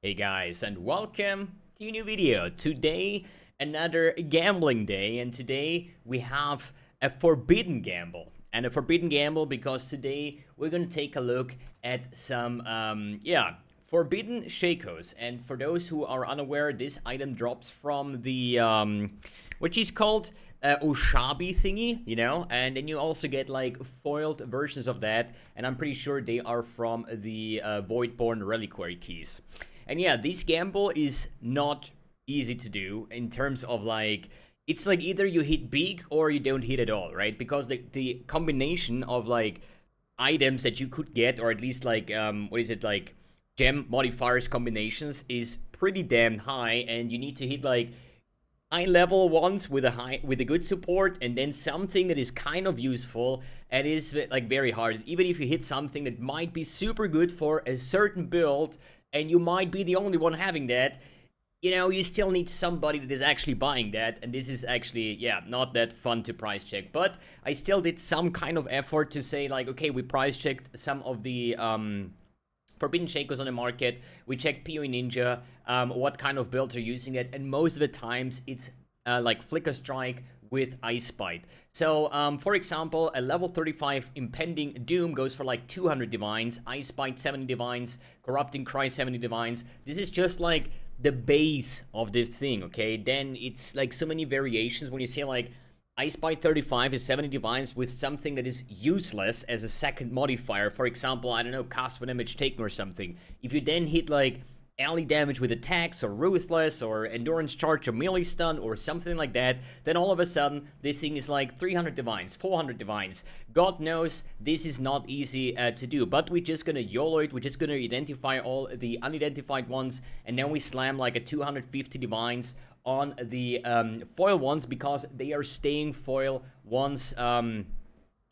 Hey guys, and welcome to a new video. Today, another gambling day, and today we have a forbidden gamble. And a forbidden gamble because today we're gonna take a look at some, forbidden shakos. And for those who are unaware, this item drops from the, which is called Oshabi thingy, you know, and then you also get like foiled versions of that, and I'm pretty sure they are from the Voidborn reliquary keys. And yeah, this gamble is not easy to do in terms of like, it's like either you hit big or you don't hit at all, right? Because the combination of like items that you could get, or at least like, like gem modifiers combinations is pretty damn high, and you need to hit like high level ones with a good support, and then something that is kind of useful and is like very hard. Even if you hit something that might be super good for a certain build, and you might be the only one having that, you know, you still need somebody that is actually buying that, and this is actually, yeah, not that fun to price check. But I still did some kind of effort to say like, okay, we price checked some of the forbidden shakos on the market. We checked PoE Ninja, what kind of builds are using it, and most of the times it's like Flicker Strike with Ice Bite. So, for example, a level 35 Impending Doom goes for like 200 divines, Ice Bite 70 divines, Corrupting Cry 70 divines. This is just like the base of this thing, okay? Then it's like so many variations when you say like Ice Bite 35 is 70 divines with something that is useless as a second modifier. For example, I don't know, cast when damage taken or something. If you then hit like ally damage with attacks or ruthless or endurance charge or melee stun or something like that, then all of a sudden this thing is like 300 divines, 400 divines. God knows this is not easy to do, but we're just gonna YOLO it. We're just gonna identify all the unidentified ones, and then we slam like a 250 divines on the foil ones, because they are staying foil once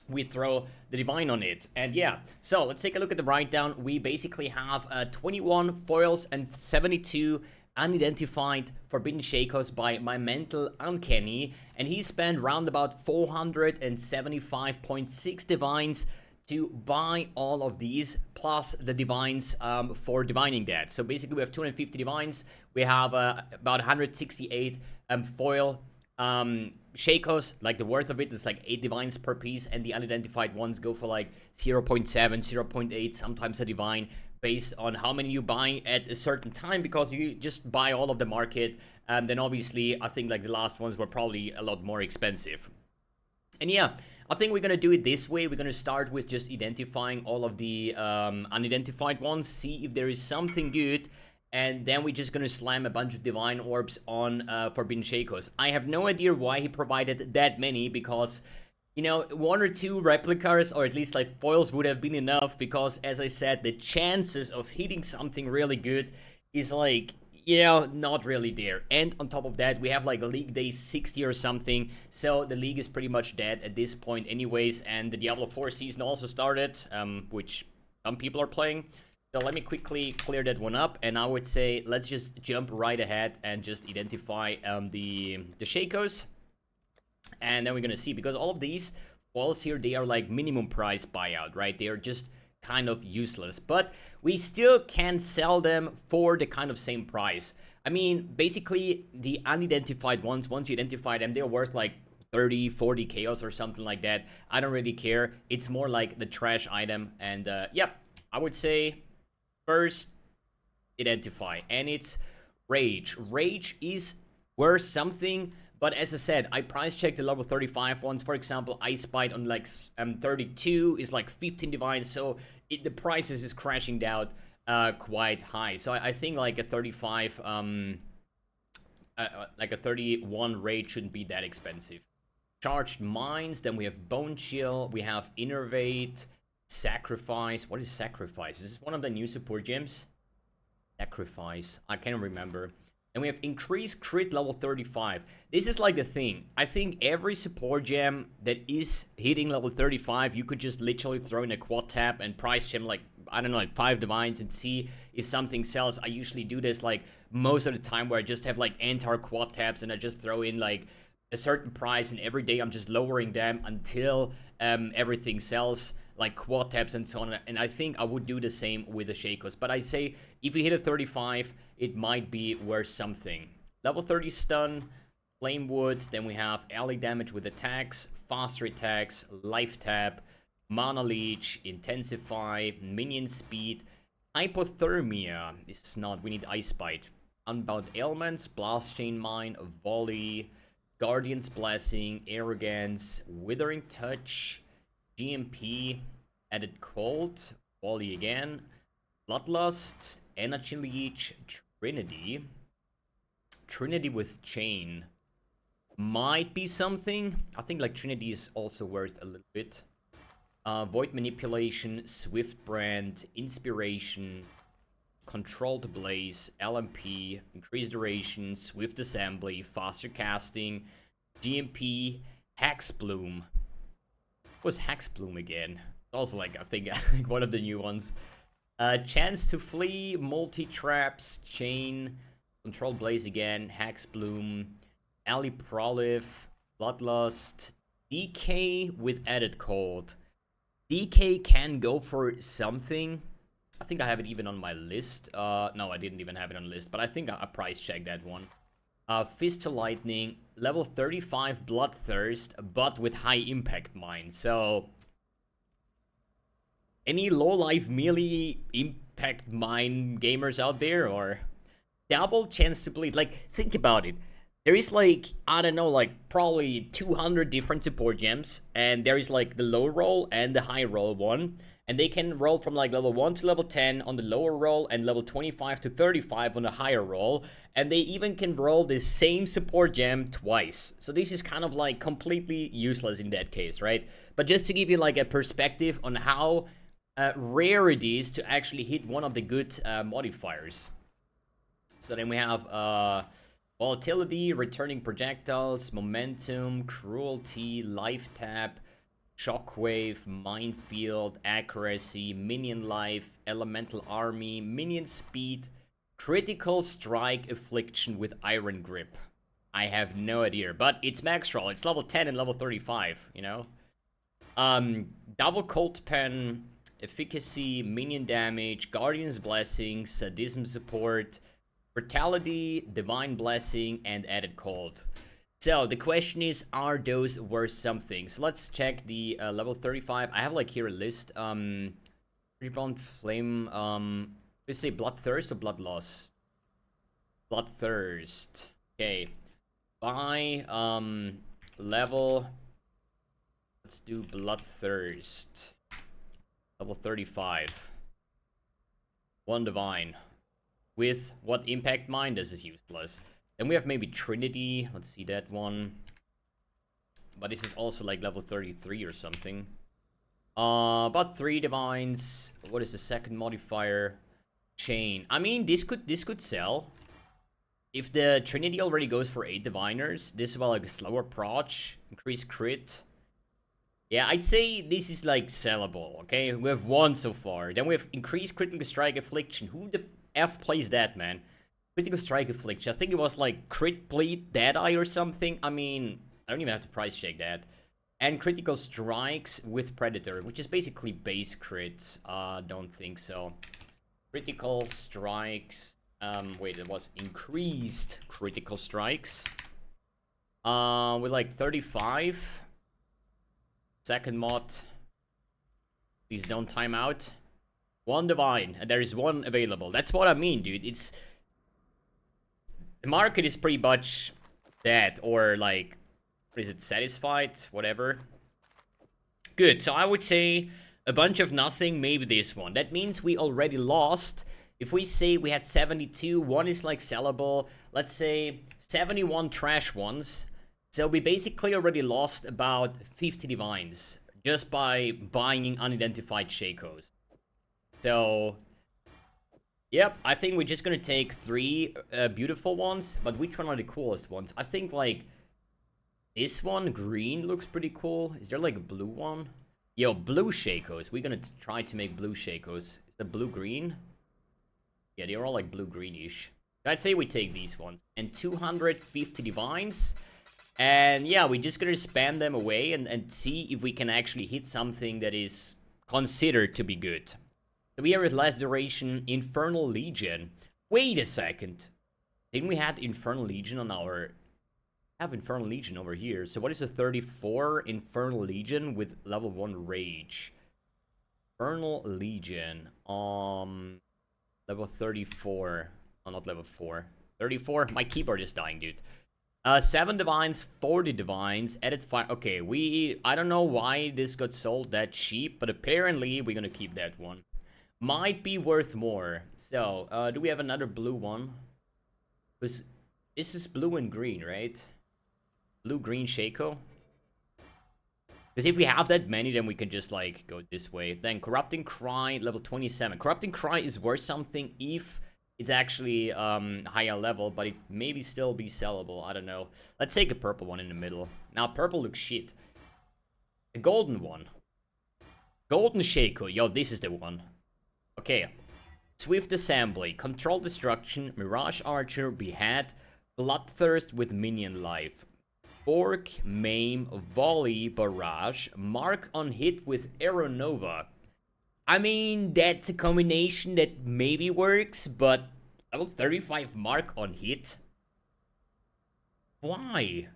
we throw the divine on it. And yeah, so let's take a look at the write down. We basically have 21 foils and 72 unidentified forbidden shakos by MyMentalUncanny, and he spent round about 475.6 divines to buy all of these, plus the divines for divining that. So basically we have 250 divines, we have about 168 foil shakos. Like the worth of it is like 8 divines per piece, and the unidentified ones go for like 0.7, 0.8, sometimes a divine, based on how many you buy at a certain time, because you just buy all of the market. And then obviously I think like the last ones were probably a lot more expensive. And yeah, I think we're gonna do it this way. We're gonna start with just identifying all of the unidentified ones, see if there is something good, and then we're just gonna slam a bunch of divine orbs on forbidden shakos. I have no idea why he provided that many, because, you know, 1 or 2 replicas, or at least like foils, would have been enough, because as I said, the chances of hitting something really good is like, you know, not really there. And on top of that, we have like a league day 60 or something, so the league is pretty much dead at this point anyways, and the Diablo 4 season also started, which some people are playing. So let me quickly clear that one up, and I would say let's just jump right ahead and just identify the shakos. And then we're gonna see, because all of these foils here, they are like minimum price buyout, right? They are just kind of useless, but we still can sell them for the kind of same price. I mean, basically the unidentified ones, once you identify them, they're worth like 30, 40 chaos or something like that. I don't really care. It's more like the trash item. And yep, I would say first identify, and it's Rage. Rage is worth something, but as I said, I price checked the level 35 ones. For example, Ice Bite on like 32 is like 15 divines, so the prices is crashing down quite high. So I think like a 35 like a 31 Rage shouldn't be that expensive. Charged Mines, then we have Bone Chill, we have Innervate, Sacrifice. What is Sacrifice? Is this one of the new support gems? Sacrifice, I can't remember. And we have Increased Crit level 35. This is like the thing. I think every support gem that is hitting level 35, you could just literally throw in a quad tap and price gem like, I don't know, like 5 divines and see if something sells. I usually do this like most of the time, where I just have like entire quad taps and I just throw in like a certain price, and every day I'm just lowering them until everything sells. like quad taps and so on. And I think I would do the same with the Shakos. But I say if we hit a 35, it might be worth something. Level 30 stun, flame wood. Then we have ally damage with attacks, faster attacks, life tap, mana leech, intensify, minion speed, hypothermia. This is not. We need ice bite. Unbound ailments, blast chain mine, volley, guardian's blessing, arrogance, withering touch, GMP, added cold, volley again, bloodlust, energy leech, trinity. Trinity with chain might be something. I think like Trinity is also worth a little bit. Void manipulation, swift brand, inspiration, controlled blaze, LMP, increased duration, swift assembly, faster casting, GMP, hex bloom. What was hex bloom again? Also like I think one of the new ones. Chance to flee, multi traps, chain, controlled blaze again, hex bloom, ally prolif, bloodlust, DK with added cold. DK can go for something. I think I have it even on my list. No, I didn't even have it on the list, but I think I price checked that one. Fist to Lightning, level 35 Bloodthirst, but with high impact mine. So, any low life melee impact mine gamers out there, or double chance to bleed? Like, think about it. There is like, I don't know, like probably 200 different support gems, and there is like the low roll and the high roll one. And they can roll from like level 1 to level 10 on the lower roll and level 25 to 35 on the higher roll. And they even can roll the same support gem twice. So this is kind of like completely useless in that case, right? But just to give you like a perspective on how rare it is to actually hit one of the good modifiers. So then we have volatility, returning projectiles, momentum, cruelty, life tap, shockwave, minefield, accuracy, minion life, elemental army, minion speed, critical strike, affliction with iron grip. I have no idea, but it's max roll. It's level 10 and level 35, you know? Double cold pen, efficacy, minion damage, guardian's blessing, sadism support, brutality, divine blessing, and added cold. So the question is, are those worth something? So let's check the level 35. I have like here a list. Rebound flame. Let's say bloodthirst or bloodlust. Bloodthirst. Okay. By level. Let's do bloodthirst. Level 35. One divine. With what impact mine? This is useless. Then we have maybe Trinity. Let's see that one. But this is also like level 33 or something. About 3 divines. What is the second modifier? Chain. I mean, this could sell. If the Trinity already goes for 8 diviners, this is about like a slower proj, increased crit. Yeah, I'd say this is like sellable. Okay, we have 1 so far. Then we have increased critical strike affliction. Who the F plays that, man? Critical strike affliction. I think it was like crit bleed deadeye or something. I mean, I don't even have to price check that. And critical strikes with predator, which is basically base crits. Don't think so. Critical strikes. Wait, it was increased critical strikes. With like 35. Second mod. Please don't time out. 1 divine, and there is 1 available. That's what I mean, dude. It's the market is pretty much dead, or like, what is it, satisfied? Whatever. Good, so I would say a bunch of nothing, maybe this one. That means we already lost. If we say we had 72, 1 is like sellable. Let's say 71 trash ones. So we basically already lost about 50 divines just by buying unidentified Shakos. So, yep, I think we're just gonna take 3 beautiful ones, but which one are the coolest ones? I think, like, this one, green, looks pretty cool. Is there, like, a blue one? Yo, blue Shakos. We're gonna try to make blue Shakos. Is the blue-green? Yeah, they're all, like, blue-greenish. I'd say we take these ones. And 250 divines. And, yeah, we're just gonna spam them away and see if we can actually hit something that is considered to be good. So we are with last duration, Infernal Legion. Wait a second. Didn't we have Infernal Legion on our... I have Infernal Legion over here. So what is a 34 Infernal Legion with level 1 Rage? Infernal Legion. Level 34. Oh, not level 4. 34? My keyboard is dying, dude. 7 Divines, 40 Divines, added 5. Okay, I don't know why this got sold that cheap, but apparently we're gonna keep that one. Might be worth more. So, do we have another blue one? Because this is blue and green, right? Blue, green, Shako. Because if we have that many, then we can just, like, go this way. Then, Corrupting Cry, level 27. Corrupting Cry is worth something if it's actually higher level, but it maybe still be sellable. I don't know. Let's take a purple one in the middle. Now, purple looks shit. A golden one. Golden Shako. Yo, this is the one. Okay. Swift Assembly. Control Destruction. Mirage Archer. Behead. Bloodthirst with Minion Life. Orc, Maim, Volley, Barrage. Mark on hit with Arrow Nova. I mean, that's a combination that maybe works, but level 35 mark on hit? Why?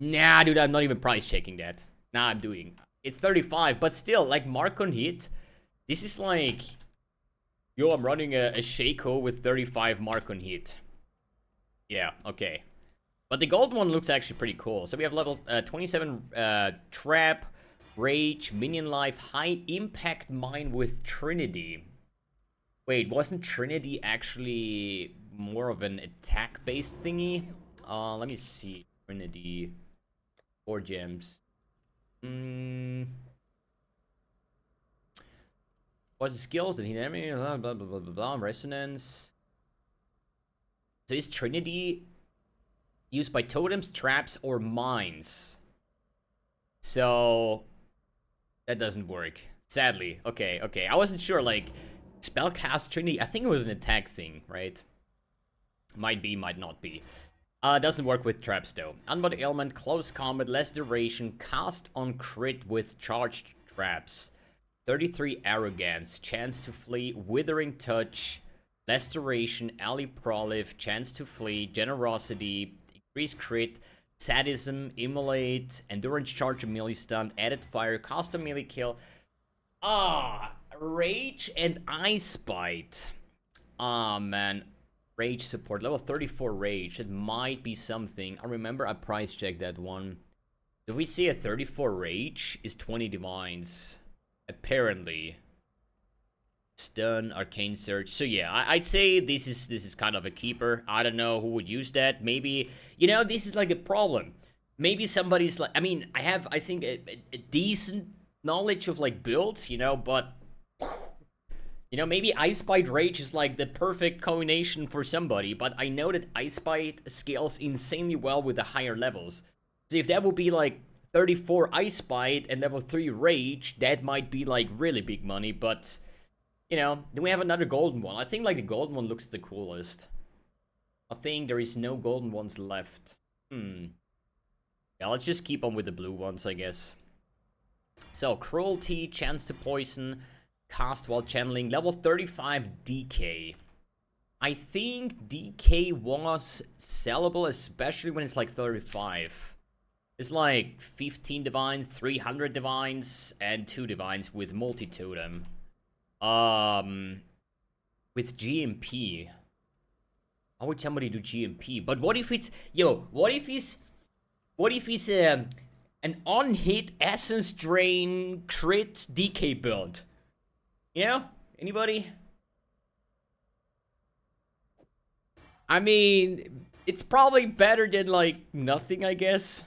Nah, dude, I'm not even price checking that. Nah, I'm doing. It's 35, but still, like, mark on hit. This is like... Yo, I'm running a Shako with 35 mark on hit. Yeah, okay. But the gold one looks actually pretty cool. So we have level 27 Trap, Rage, Minion Life, High Impact Mine with Trinity. Wait, wasn't Trinity actually more of an attack-based thingy? Let me see. Trinity. 4 gems. What's the skills? Did he enemy? Blah, blah, blah, blah, blah, blah. Resonance. So is Trinity used by totems, traps, or mines? So... that doesn't work. Sadly. Okay, okay. I wasn't sure, like... Spellcast Trinity, I think it was an attack thing, right? Might be, might not be. Doesn't work with traps, though. Unbodied Element, Close Combat, less duration, cast on crit with charged traps. 33 Arrogance, chance to flee, Withering Touch, less duration, Ally Prolife, chance to flee, Generosity, increased crit, Sadism, Immolate, Endurance Charge, Melee Stun, Added Fire, cast a melee kill. Rage and Ice Bite. Man. Rage support. Level 34 Rage. It might be something. I remember I price checked that one. If we see a 34 Rage, is 20 Divines. Apparently. Stun, Arcane Search. So yeah, I'd say this is kind of a keeper. I don't know who would use that. Maybe, you know, this is like a problem. Maybe somebody's like, I mean, I think a decent knowledge of like builds, you know, but you know, maybe Ice Bite Rage is like the perfect combination for somebody, but I know that Ice Bite scales insanely well with the higher levels. So if that would be like 34 Ice Bite and level 3 Rage, that might be like really big money, but you know, then we have another golden one. I think like the golden one looks the coolest. I think there is no golden ones left. Yeah, let's just keep on with the blue ones, I guess. So, Cruelty, chance to poison, cast while channeling, level 35 DK. I think DK was sellable, especially when it's like 35. It's like 15 Divines, 300 Divines, and 2 Divines with multi-totem. With GMP. How would somebody do GMP? But what if it's... Yo, what if it's an on-hit Essence Drain crit DK build? You know? Anybody? I mean, it's probably better than, like, nothing, I guess.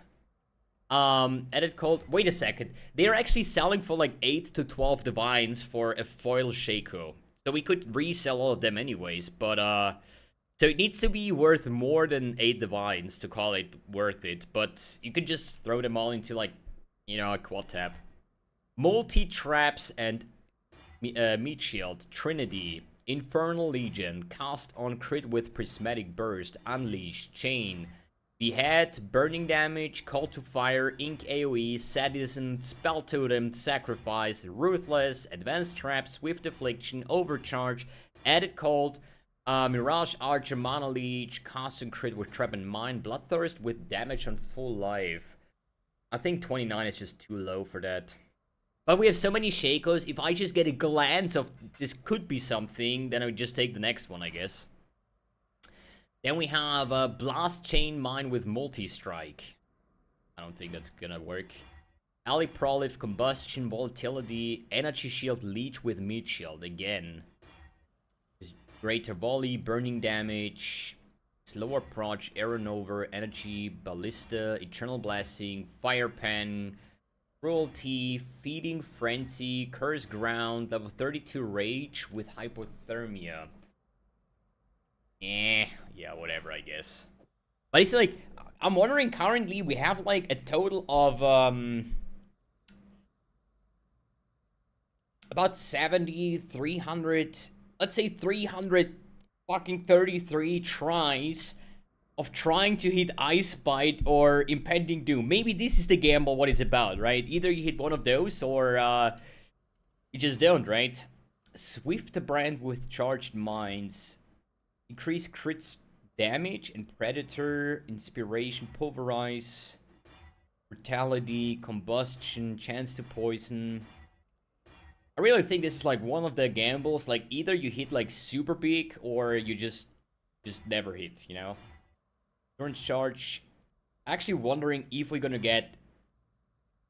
Edit code. Wait a second. They're actually selling for, like, 8 to 12 Divines for a foil Shako. So we could resell all of them anyways, but, so it needs to be worth more than 8 Divines to call it worth it. But you could just throw them all into, like, you know, a quad tap. Multi-traps and Meat Shield, Trinity, Infernal Legion, cast on crit with Prismatic Burst, Unleash, Chain, Behead, burning damage, call to fire, ink AoE, sadism, spell totem, sacrifice, ruthless, advanced trap, swift affliction, overcharge, added cold, mirage archer, mana leech, cast and crit with trap and mine, bloodthirst with damage on full life. I think 29 is just too low for that. But we have so many Shakos, if I just get a glance of this could be something, then I would just take the next one, I guess. Then we have a Blast Chain Mine with Multi-Strike. I don't think that's gonna work. Alley Prolif, Combustion, Volatility, Energy Shield, Leech with Meat Shield again. Greater Volley, Burning Damage, Slower Proj, Arrow Over, Energy, Ballista, Eternal Blessing, Fire Pen, Cruelty, Feeding Frenzy, Curse Ground, level 32 Rage with Hypothermia. Yeah, whatever, I guess. But it's like, I'm wondering, currently we have like a total of about 70, 300, let's say 300 fucking 33 tries of trying to hit Ice Bite or Impending Doom. Maybe this is the gamble what it's about, right? Either you hit one of those or you just don't, right? Swift Brand with Charged Mines. Increase crits damage and Predator, Inspiration, Pulverize, Brutality, Combustion, Chance to Poison. I really think this is like one of the gambles, like either you hit like super big or you just never hit, you know? Turn Charge. Actually wondering if we're gonna get,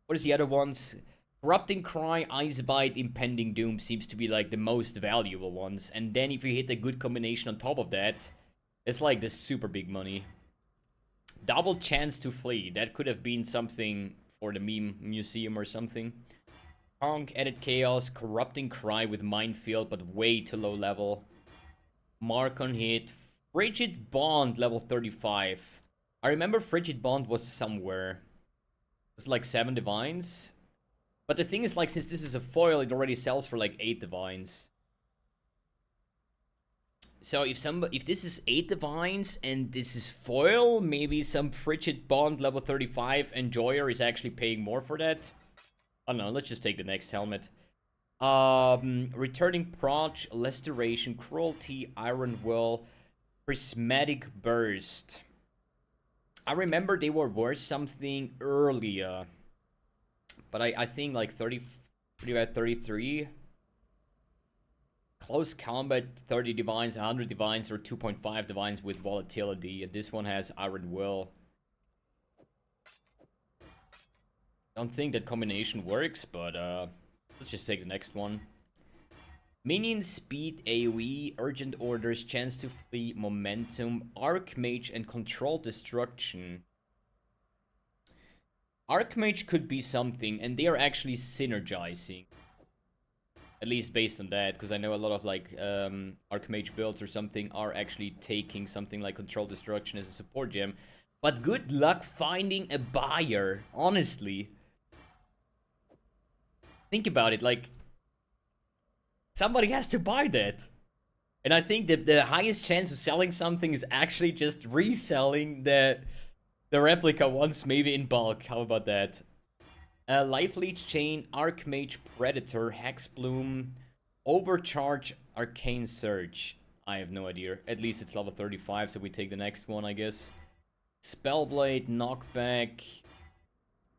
what is the other ones? Corrupting Cry, Ice Bite, Impending Doom seems to be like the most valuable ones. And then if you hit a good combination on top of that, it's like the super big money. Double Chance to Flee. That could have been something for the meme museum or something. Honk, Edit Chaos, Corrupting Cry with Minefield, but way too low level. Mark on Hit. Frigid Bond, level 35. I remember Frigid Bond was somewhere. It was like 7 divines. But the thing is, like, since this is a foil, it already sells for like 8 divines. So if this is 8 divines and this is foil, maybe some Frigid Bond level 35 Enjoyer is actually paying more for that. I don't know, let's just take the next helmet. Returning Proj, Less Duration, Cruelty, Iron Will, Prismatic Burst. I remember they were worth something earlier. But I think like 33. Close combat, 30 divines, 100 divines, or 2.5 divines with volatility. And this one has Iron Will. Don't think that combination works, but let's just take the next one. Minion Speed, AoE, Urgent Orders, Chance to Flee, Momentum, Archmage, and Control Destruction. Archmage could be something, and they are actually synergizing. At least based on that, because I know a lot of like Archmage builds or something are actually taking something like Control Destruction as a support gem. But good luck finding a buyer, honestly. Think about it, like, somebody has to buy that. And I think that the highest chance of selling something is actually just reselling the replica once, maybe in bulk. How about that? Life Leech Chain, Archmage, Predator, Hexbloom, Overcharge, Arcane Surge. I have no idea. At least it's level 35, so we take the next one, I guess. Spellblade, Knockback,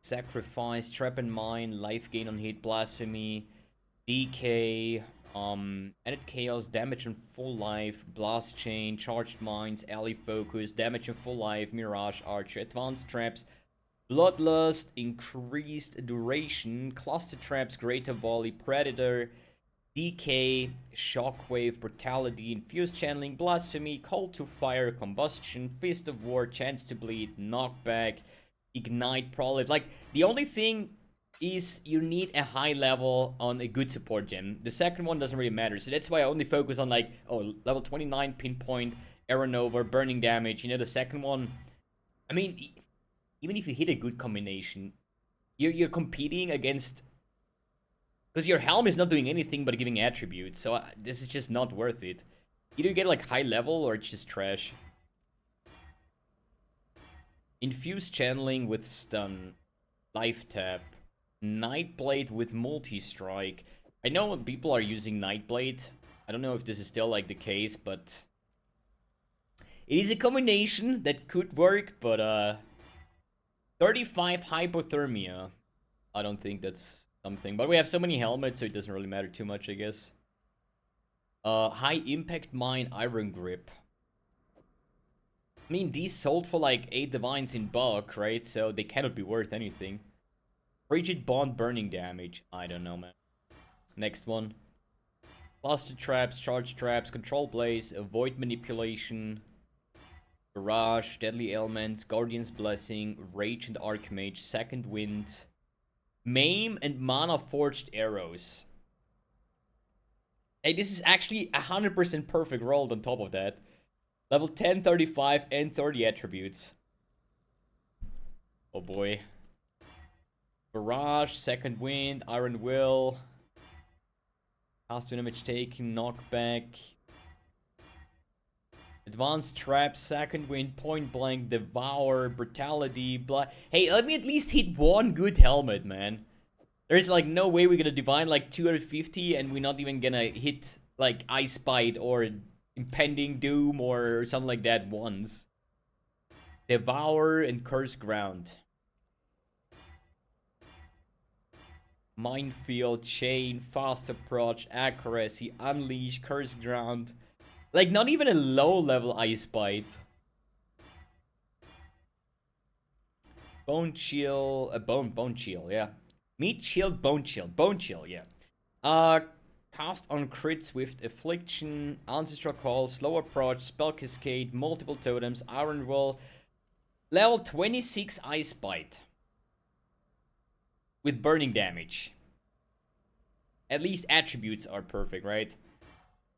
Sacrifice, Trap and Mine, Life Gain on Hit, Blasphemy, DK, Edit Chaos, Damage on Full Life, Blast Chain, Charged Mines, Alley Focus, Damage on Full Life, Mirage Archer, Advanced Traps, Bloodlust, Increased Duration, Cluster Traps, Greater Volley, Predator, DK, Shockwave, Brutality, Infused Channeling, Blasphemy, Call to Fire, Combustion, Fist of War, Chance to Bleed, Knockback, Ignite, Prolif. Like, the only thing is you need a high level on a good support gem. The second one doesn't really matter, so that's why I only focus on like, oh, level 29, Pinpoint, Arrow Nova, Burning Damage. You know, the second one, I mean, even if you hit a good combination, you're competing against, because your helm is not doing anything but giving attributes, so this is just not worth it. Either you get like high level or it's just trash. Infused channeling with stun. Life tap. Nightblade with multi-strike. I know people are using Nightblade. I don't know if this is still like the case, but it is a combination that could work, but 35 hypothermia. I don't think that's something, but we have so many helmets, so it doesn't really matter too much, I guess. High impact mine, iron grip. I mean, these sold for like 8 divines in bulk, right? So they cannot be worth anything. Frigid bond burning damage. I don't know, man. Next one. Cluster traps, charge traps, control blaze, avoid manipulation, barrage, deadly elements, guardian's blessing, rage and archmage, second wind, maim and mana forged arrows. Hey, this is actually 100% perfect rolled on top of that. Level 10, 35, and 30 attributes. Oh boy. Barrage, second wind, iron will. Cast to damage taken, knockback. Advanced trap, second wind, point blank, devour, brutality, Hey, let me at least hit one good helmet, man. There's like no way we're gonna divine like 250 and we're not even gonna hit like Ice Bite or Impending Doom or something like that once. Devour and Curse Ground. Minefield, Chain, Fast Approach, Accuracy, Unleash, Curse Ground. Like, not even a low-level Ice Bite. Bone Chill, Bone Chill, yeah. Meat Shield, Bone Chill, yeah. Cast on crit, Swift Affliction, Ancestral Call, Slow Approach, Spell Cascade, Multiple Totems, Iron Will. Level 26 Ice Bite. With burning damage. At least attributes are perfect, right?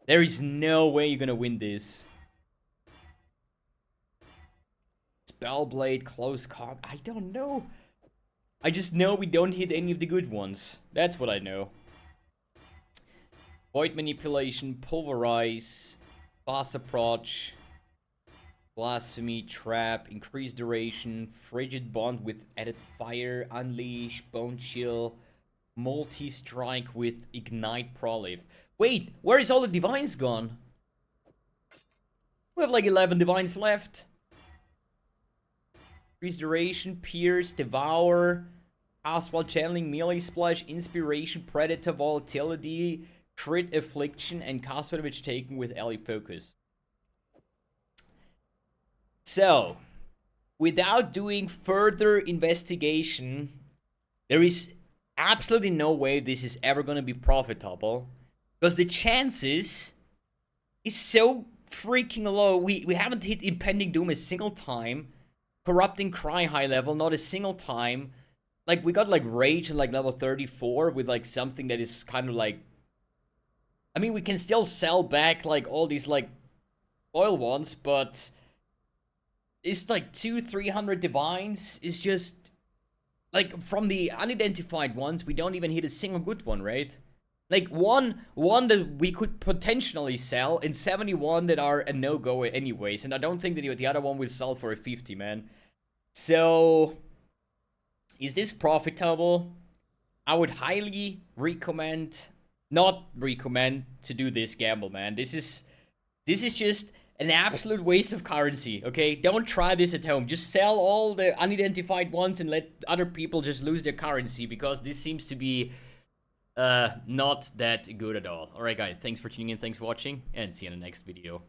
There is no way you're gonna win this. Spellblade, Close Combat. I don't know. I just know we don't hit any of the good ones. That's what I know. Void Manipulation, Pulverize, Fast Approach, Blasphemy, Trap, Increased Duration, Frigid Bond with Added Fire, Unleash, Bone Chill, Multi-Strike with Ignite Prolife. Wait, where is all the divines gone? We have like 11 divines left. Increased Duration, Pierce, Devour, Cast while channeling, Melee Splash, Inspiration, Predator, Volatility, Crit Affliction, and Cast damage taken with ally Focus. So, without doing further investigation, there is absolutely no way this is ever going to be profitable. Because the chances is so freaking low. We haven't hit Impending Doom a single time. Corrupting Cry high level, not a single time. Like, we got like Rage in like level 34 with like something that is kind of like... I mean, we can still sell back like all these like oil ones, but... It's like 200-300 divines. It's just... Like, from the unidentified ones, we don't even hit a single good one, right? Like, one that we could potentially sell, and 71 that are a no-go anyways. And I don't think that the other one will sell for a 50, man. So, is this profitable? I would highly not recommend to do this gamble, man. This is just an absolute waste of currency, okay? Don't try this at home. Just sell all the unidentified ones and let other people just lose their currency, because this seems to be not that good at all. Alright guys, thanks for tuning in, thanks for watching, and see you in the next video.